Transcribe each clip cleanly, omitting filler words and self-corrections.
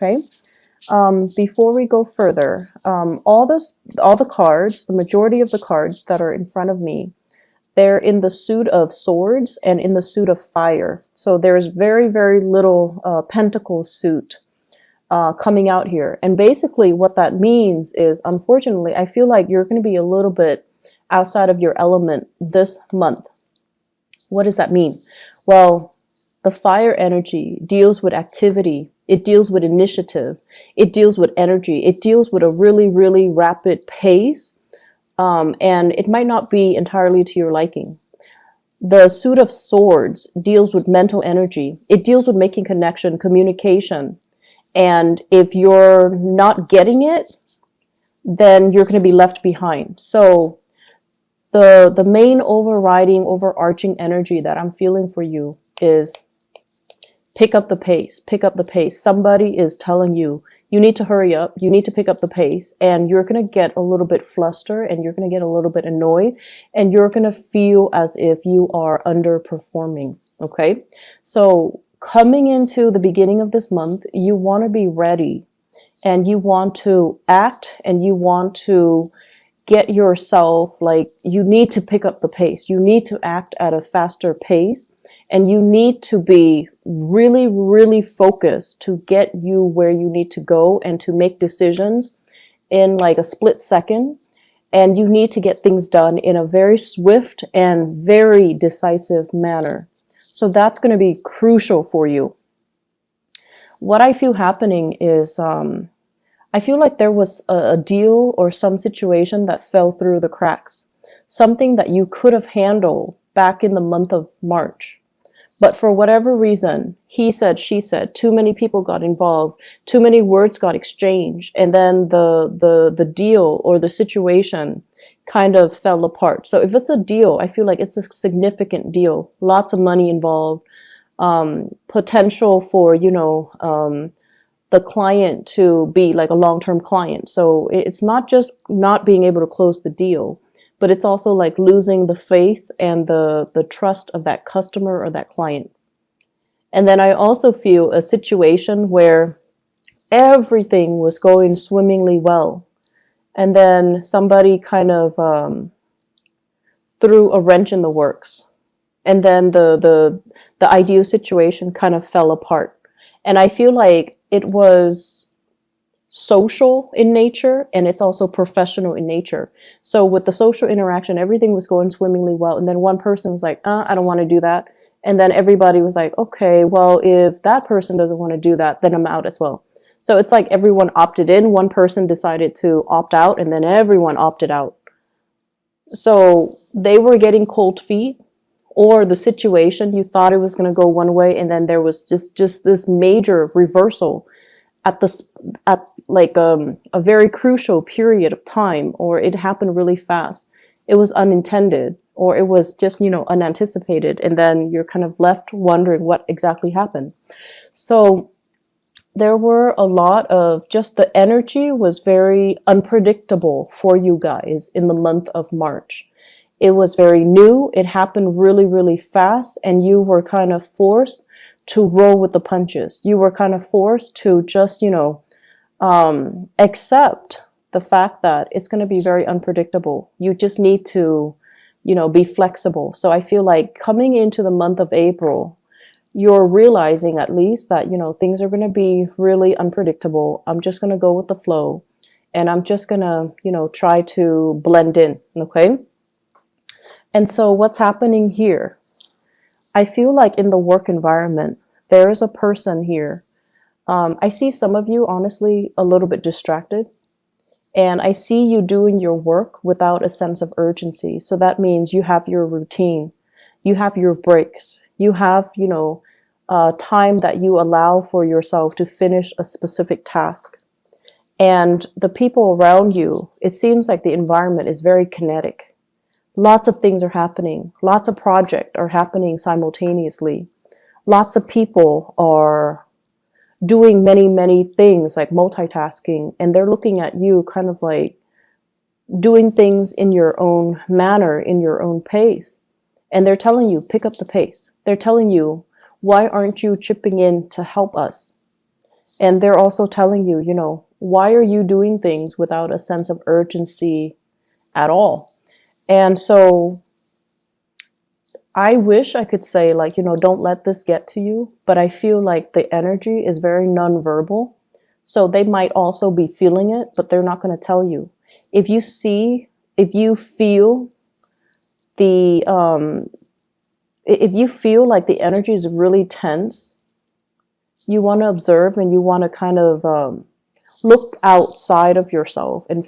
Okay. Before we go further, all the cards, the majority of the cards that are in front of me, they're in the suit of swords and in the suit of fire. So there's very, very little pentacle suit coming out here. And basically what that means is, unfortunately, I feel like you're going to be a little bit outside of your element this month. What does that mean? Well, the fire energy deals with activity. It deals with initiative. It deals with energy. It deals with a really, really rapid pace. And it might not be entirely to your liking. The suit of swords deals with mental energy. It deals with making connection, communication. And if you're not getting it, then you're going to be left behind. So the main overriding, overarching energy that I'm feeling for you is pick up the pace, pick up the pace. Somebody is telling you, you need to hurry up, you need to pick up the pace, and you're going to get a little bit flustered and you're going to get a little bit annoyed and you're going to feel as if you are underperforming. Okay. So coming into the beginning of this month, you want to be ready and you want to act and you want to get yourself, like, you need to pick up the pace. You need to act at a faster pace and you need to be really, really focused to get you where you need to go and to make decisions in like a split second. And you need to get things done in a very swift and very decisive manner. So that's going to be crucial for you. What I feel happening is, I feel like there was a deal or some situation that fell through the cracks. Something that you could have handled back in the month of March. But for whatever reason, he said, she said, too many people got involved, too many words got exchanged, and then the deal or the situation kind of fell apart. So if it's a deal, I feel like it's a significant deal. Lots of money involved, potential for, the client to be like a long-term client. So it's not just not being able to close the deal, but it's also like losing the faith and the trust of that customer or that client. And then I also feel a situation where everything was going swimmingly well. And then somebody kind of threw a wrench in the works. And then the ideal situation kind of fell apart. And I feel like it was social in nature and it's also professional in nature. So with the social interaction, everything was going swimmingly well. And then one person was like, I don't want to do that. And then everybody was like, okay, well, if that person doesn't want to do that, then I'm out as well. So it's like everyone opted in. One person decided to opt out and then everyone opted out. So they were getting cold feet, or the situation, you thought it was going to go one way and then there was just this major reversal at like a very crucial period of time, or it happened really fast. It was unintended, or it was just, unanticipated. And then you're kind of left wondering what exactly happened. So there were a lot of just the energy was very unpredictable for you guys in the month of March. It was very new. It happened really, really fast. And you were kind of forced to roll with the punches. You were kind of forced to just, accept the fact that it's going to be very unpredictable. You just need to, be flexible. So I feel like coming into the month of April, you're realizing at least that, things are going to be really unpredictable. I'm just going to go with the flow and I'm just going to, try to blend in. Okay. And so what's happening here? I feel like in the work environment, there is a person here. I see some of you, honestly, a little bit distracted. And I see you doing your work without a sense of urgency. So that means you have your routine. You have your breaks. You have, time that you allow for yourself to finish a specific task. And the people around you, it seems like the environment is very kinetic. Lots of things are happening. Lots of projects are happening simultaneously. Lots of people are doing many, many things, like multitasking, and they're looking at you kind of like doing things in your own manner, in your own pace. And they're telling you, pick up the pace. They're telling you, why aren't you chipping in to help us? And they're also telling you, why are you doing things without a sense of urgency at all? And so I wish I could say, like, don't let this get to you, but I feel like the energy is very nonverbal. So they might also be feeling it, but they're not going to tell you. If you see, if you feel the, if you feel like the energy is really tense, you want to observe and you want to kind of look outside of yourself and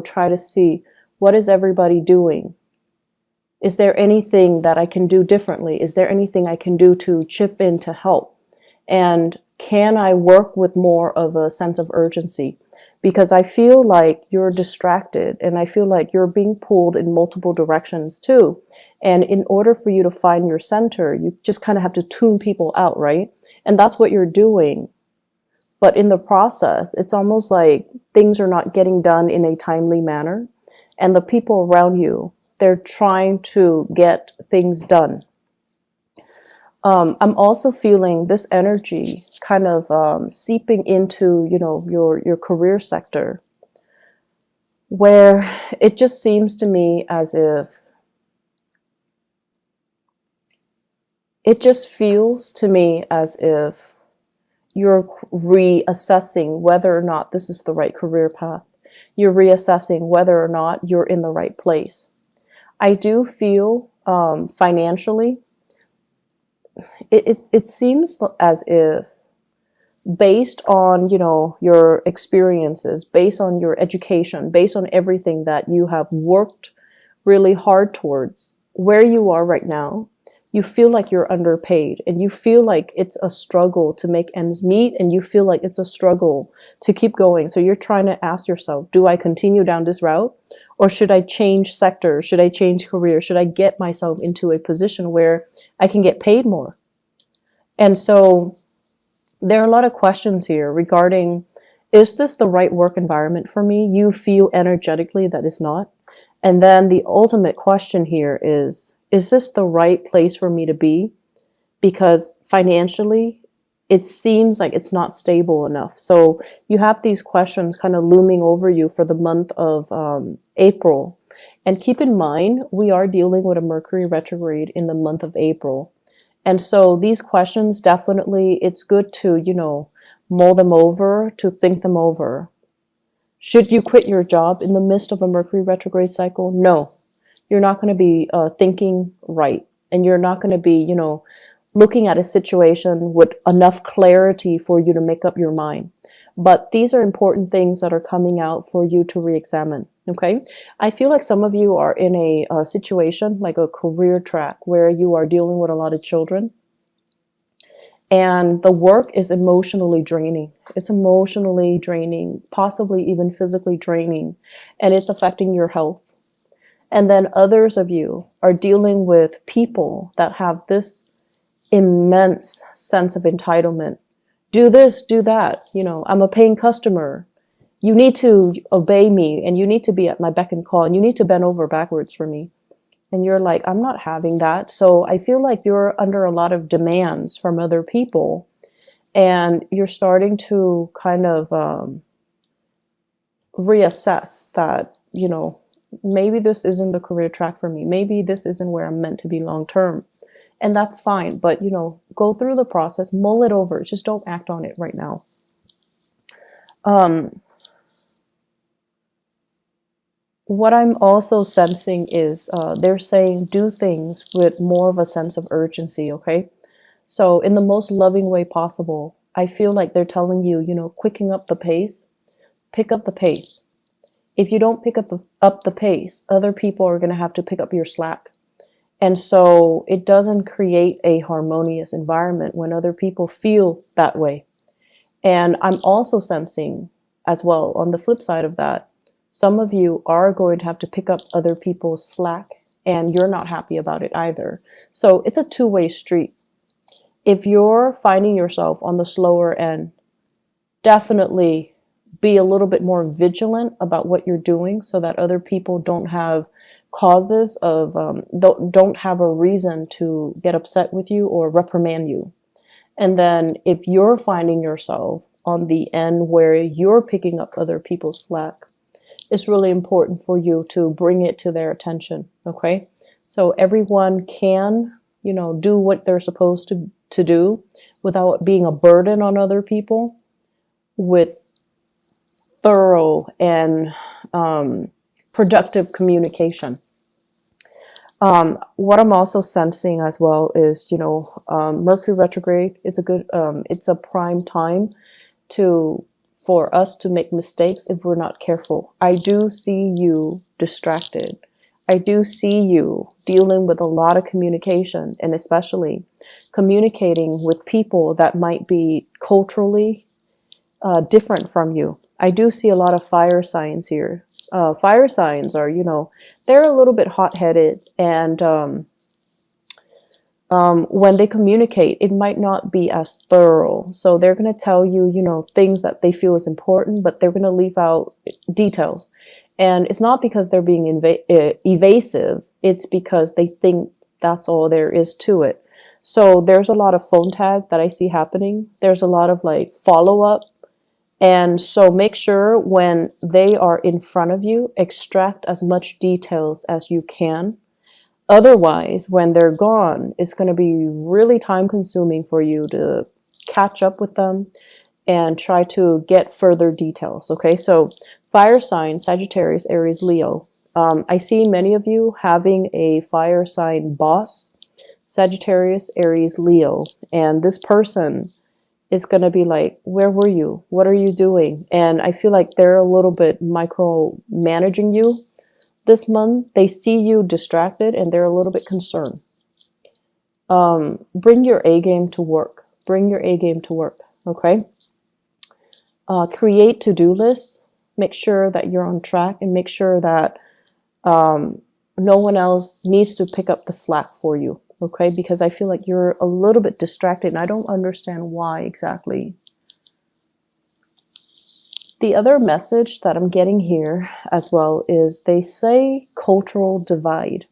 try to see, what is everybody doing? Is there anything that I can do differently? Is there anything I can do to chip in to help? And can I work with more of a sense of urgency? Because I feel like you're distracted and I feel like you're being pulled in multiple directions too. And in order for you to find your center, you just kind of have to tune people out, right? And that's what you're doing. But in the process, it's almost like things are not getting done in a timely manner. And the people around you, they're trying to get things done. I'm also feeling this energy kind of seeping into, your career sector, where it just seems to me as if it just feels to me as if you're reassessing whether or not this is the right career path. You're reassessing whether or not you're in the right place. I do feel financially, it seems as if based on, your experiences, based on your education, based on everything that you have worked really hard towards, where you are right now, you feel like you're underpaid and you feel like it's a struggle to make ends meet and you feel like it's a struggle to keep going. So you're trying to ask yourself, do I continue down this route or should I change sector? Should I change career? Should I get myself into a position where I can get paid more? And so there are a lot of questions here regarding, is this the right work environment for me? You feel energetically that it's not. And then the ultimate question here is this the right place for me to be? Because financially, it seems like it's not stable enough. So you have these questions kind of looming over you for the month of April. And keep in mind, we are dealing with a Mercury retrograde in the month of April. And so these questions, definitely, it's good to, mull them over, to think them over. Should you quit your job in the midst of a Mercury retrograde cycle? No, you're not going to be thinking right. And you're not going to be, looking at a situation with enough clarity for you to make up your mind. But these are important things that are coming out for you to re-examine. Okay. I feel like some of you are in a situation like a career track where you are dealing with a lot of children. And the work is emotionally draining. It's emotionally draining, possibly even physically draining, and it's affecting your health. And then others of you are dealing with people that have this immense sense of entitlement. Do this, do that. I'm a paying customer. You need to obey me and you need to be at my beck and call and you need to bend over backwards for me. And you're like, I'm not having that. So I feel like you're under a lot of demands from other people and you're starting to kind of reassess that, maybe this isn't the career track for me. Maybe this isn't where I'm meant to be long term. And that's fine. But, go through the process, mull it over. Just don't act on it right now. What I'm also sensing is they're saying do things with more of a sense of urgency, okay? So in the most loving way possible, I feel like they're telling you, quicken up the pace, pick up the pace. If you don't pick up the pace, other people are going to have to pick up your slack. And so it doesn't create a harmonious environment when other people feel that way. And I'm also sensing as well, on the flip side of that, some of you are going to have to pick up other people's slack and you're not happy about it either. So it's a two-way street. If you're finding yourself on the slower end, definitely be a little bit more vigilant about what you're doing so that other people don't have causes of, don't have a reason to get upset with you or reprimand you. And then if you're finding yourself on the end where you're picking up other people's slack, it's really important for you to bring it to their attention, okay? So everyone can, do what they're supposed to do without being a burden on other people, with thorough and productive communication. What I'm also sensing as well is, Mercury retrograde. It's a prime time for us to make mistakes if we're not careful. I do see you distracted. I do see you dealing with a lot of communication, and especially communicating with people that might be culturally different from you. I do see a lot of fire signs here. Fire signs are, they're a little bit hot-headed, and when they communicate, it might not be as thorough. So they're going to tell you, things that they feel is important, but they're going to leave out details. And it's not because they're being evasive. It's because they think that's all there is to it. So there's a lot of phone tag that I see happening. There's a lot of like follow-up. And so make sure when they are in front of you, extract as much details as you can. Otherwise, when they're gone, it's going to be really time consuming for you to catch up with them and try to get further details. Okay, so fire sign, Sagittarius, Aries, Leo. I see many of you having a fire sign boss, Sagittarius, Aries, Leo, and this person is going to be like, where were you? What are you doing? And I feel like they're a little bit micromanaging you this month. They see you distracted and they're a little bit concerned. Bring your A game to work. Bring your A game to work, okay? Create to-do lists. Make sure that you're on track and make sure that no one else needs to pick up the slack for you. Okay, because I feel like you're a little bit distracted and I don't understand why exactly. The other message that I'm getting here as well is they say cultural divide.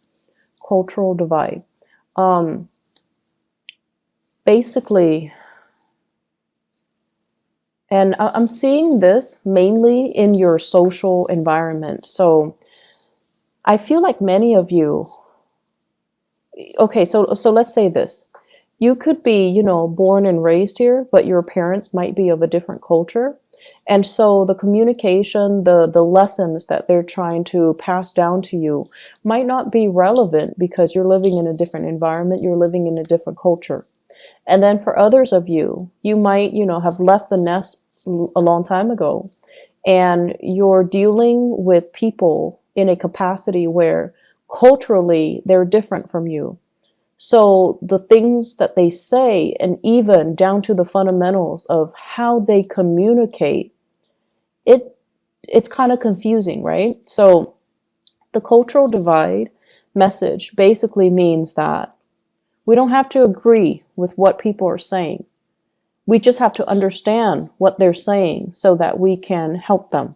Cultural divide. Basically, and I'm seeing this mainly in your social environment. So I feel like many of you, okay, so let's say this. You could be, born and raised here, but your parents might be of a different culture. And so the communication, the lessons that they're trying to pass down to you might not be relevant because you're living in a different environment, you're living in a different culture. And then for others of you, you might, have left the nest a long time ago, and you're dealing with people in a capacity where culturally they're different from you. So the things that they say, and even down to the fundamentals of how they communicate, it's kind of confusing, right? So the cultural divide message basically means that we don't have to agree with what people are saying. We just have to understand what they're saying so that we can help them.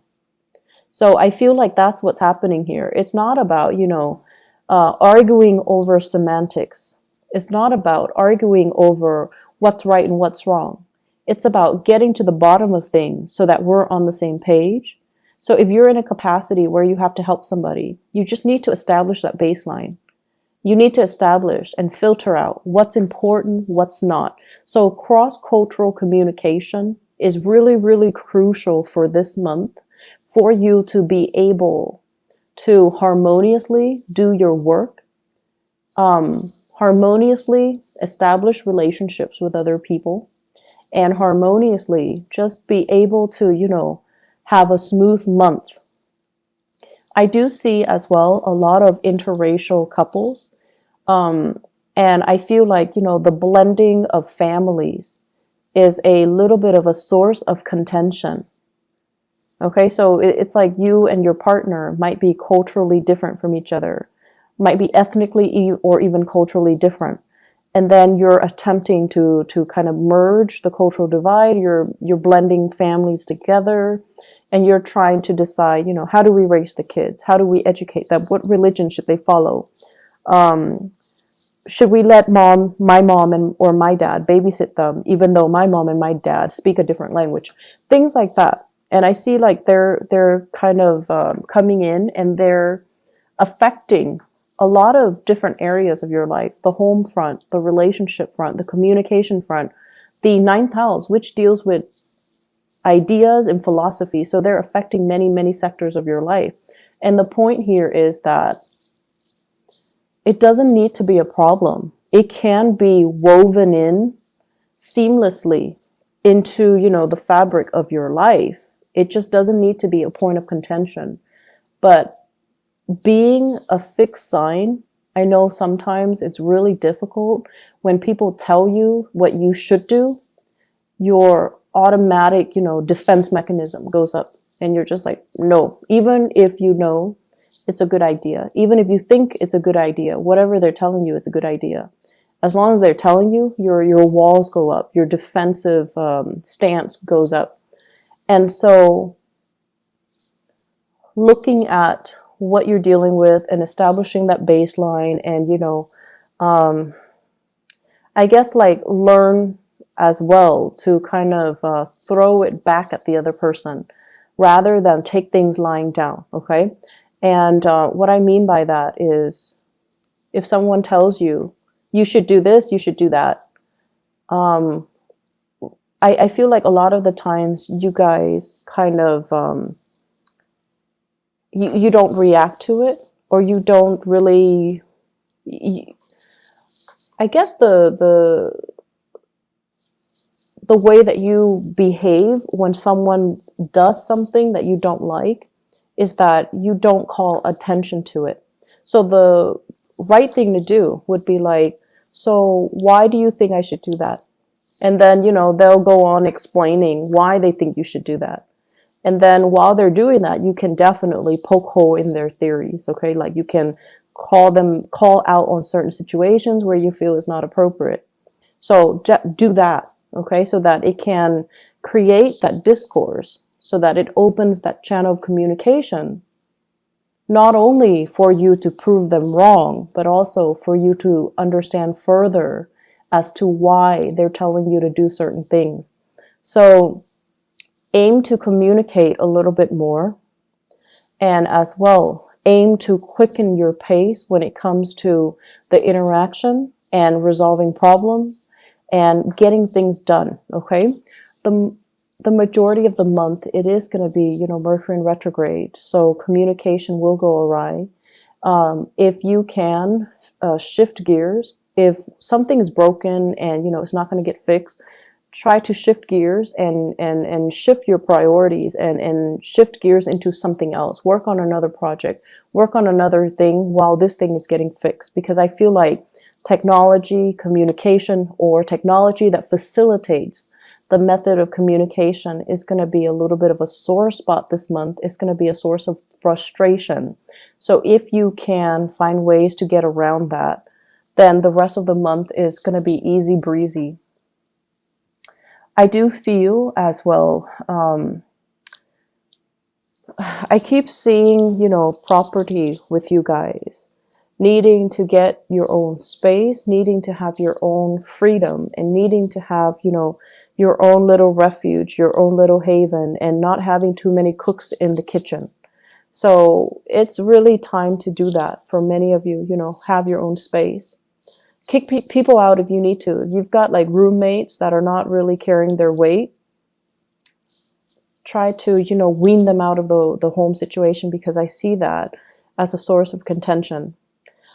So I feel like that's what's happening here. It's not about, arguing over semantics. It's not about arguing over what's right and what's wrong. It's about getting to the bottom of things so that we're on the same page. So if you're in a capacity where you have to help somebody, you just need to establish that baseline. You need to establish and filter out what's important, what's not. So cross-cultural communication is really, really crucial for this month for you to be able to harmoniously do your work, harmoniously establish relationships with other people, and harmoniously just be able to, have a smooth month. I do see as well a lot of interracial couples. And I feel like, the blending of families is a little bit of a source of contention. Okay, so it's like you and your partner might be culturally different from each other, might be ethnically or even culturally different. And then you're attempting to kind of merge the cultural divide, you're blending families together, and you're trying to decide, how do we raise the kids? How do we educate them? What religion should they follow? should we let my mom and or my dad babysit them, even though my mom and my dad speak a different language? Things like that. And I see like they're kind of coming in, and they're affecting a lot of different areas of your life: the home front, the relationship front, the communication front, the ninth house, which deals with ideas and philosophy. So they're affecting many, many sectors of your life. And the point here is that it doesn't need to be a problem. It can be woven in seamlessly into, the fabric of your life. It just doesn't need to be a point of contention. But being a fixed sign, I know sometimes it's really difficult when people tell you what you should do. Your automatic, defense mechanism goes up, and you're just like, no, even if you know it's a good idea, even if you think it's a good idea, whatever they're telling you is a good idea. As long as they're telling you, your walls go up, your defensive stance goes up. And so looking at what you're dealing with and establishing that baseline, and I guess like learn as well to kind of throw it back at the other person rather than take things lying down. Okay. And what I mean by that is, if someone tells you you should do this, you should do that, I feel like a lot of the times you guys kind of you don't react to it, or you don't really. I guess the way that you behave when someone does something that you don't like is that you don't call attention to it. So the right thing to do would be like, so why do you think I should do that? And then, they'll go on explaining why they think you should do that. And then while they're doing that, you can definitely poke hole in their theories, okay? Like you can call out on certain situations where you feel is not appropriate. So do that, okay? So that it can create that discourse, so that it opens that channel of communication, not only for you to prove them wrong, but also for you to understand further as to why they're telling you to do certain things. So aim to communicate a little bit more, and as well aim to quicken your pace when it comes to the interaction and resolving problems and getting things done. Okay, the majority of the month it is going to be Mercury in retrograde, so communication will go awry. If you can shift gears, if something is broken and it's not going to get fixed, try to shift gears and shift your priorities and shift gears into something else. Work on another project, work on another thing while this thing is getting fixed. Because I feel like technology, communication, or technology that facilitates the method of communication is going to be a little bit of a sore spot this month. It's going to be a source of frustration. So if you can find ways to get around that, then the rest of the month is going to be easy breezy. I do feel as well, I keep seeing, property with you guys, needing to get your own space, needing to have your own freedom, and needing to have, your own little refuge, your own little haven, and not having too many cooks in the kitchen. So it's really time to do that for many of you, have your own space. Kick people out if you need to. If you've got like roommates that are not really carrying their weight, try to, wean them out of the home situation, because I see that as a source of contention.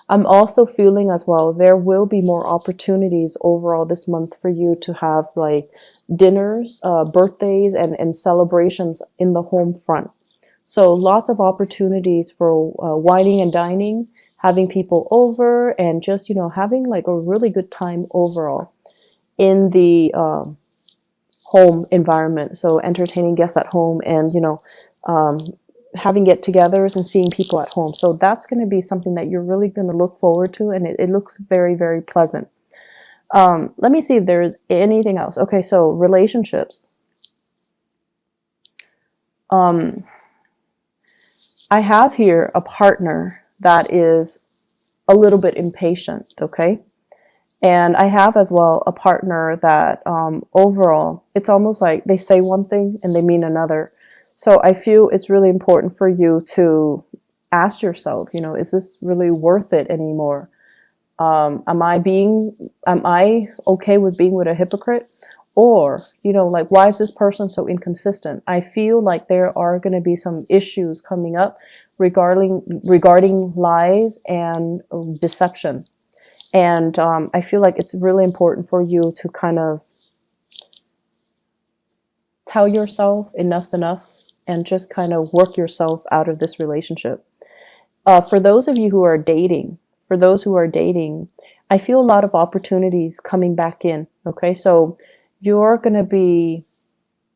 I'm also feeling as well, there will be more opportunities overall this month for you to have like dinners, birthdays, and celebrations in the home front. So lots of opportunities for wining and dining, having people over, and just, having like a really good time overall in the home environment. So entertaining guests at home, and, having get-togethers and seeing people at home. So that's going to be something that you're really going to look forward to, and it looks very, very pleasant. Let me see if there is anything else. Okay, so relationships. I have here a partner that is a little bit impatient, okay? And I have as well a partner that overall, it's almost like they say one thing and they mean another. So I feel it's really important for you to ask yourself, you know, is this really worth it anymore? Am I okay with being with a hypocrite? Or, you know, like, why is this person so inconsistent? I feel like there are going to be some issues coming up regarding lies and deception. And I feel like it's really important for you to kind of tell yourself enough's enough and just kind of work yourself out of this relationship. For those of you who are dating, for those who are dating, I feel a lot of opportunities coming back in. Okay, so you're going to be,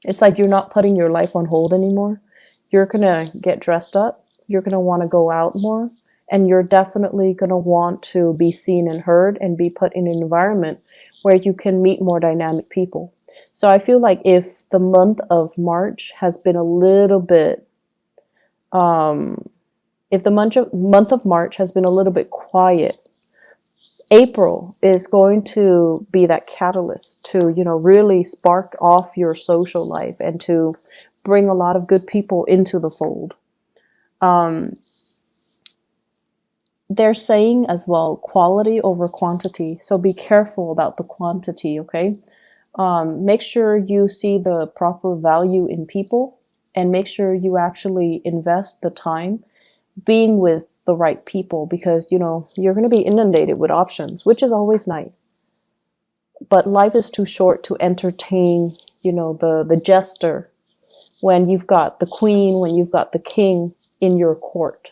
it's like you're not putting your life on hold anymore. You're going to get dressed up. You're going to want to go out more. And you're definitely going to want to be seen and heard and be put in an environment where you can meet more dynamic people. So I feel like if the month of March has been a little bit, if the month of March has been a little bit quiet, April is going to be that catalyst to, you know, really spark off your social life and to bring a lot of good people into the fold. They're saying as well, quality over quantity. So be careful about the quantity, okay? Make sure you see the proper value in people and make sure you actually invest the time being with the right people, because, you know, you're going to be inundated with options, which is always nice. But life is too short to entertain, you know, the jester when you've got the queen, when you've got the king in your court.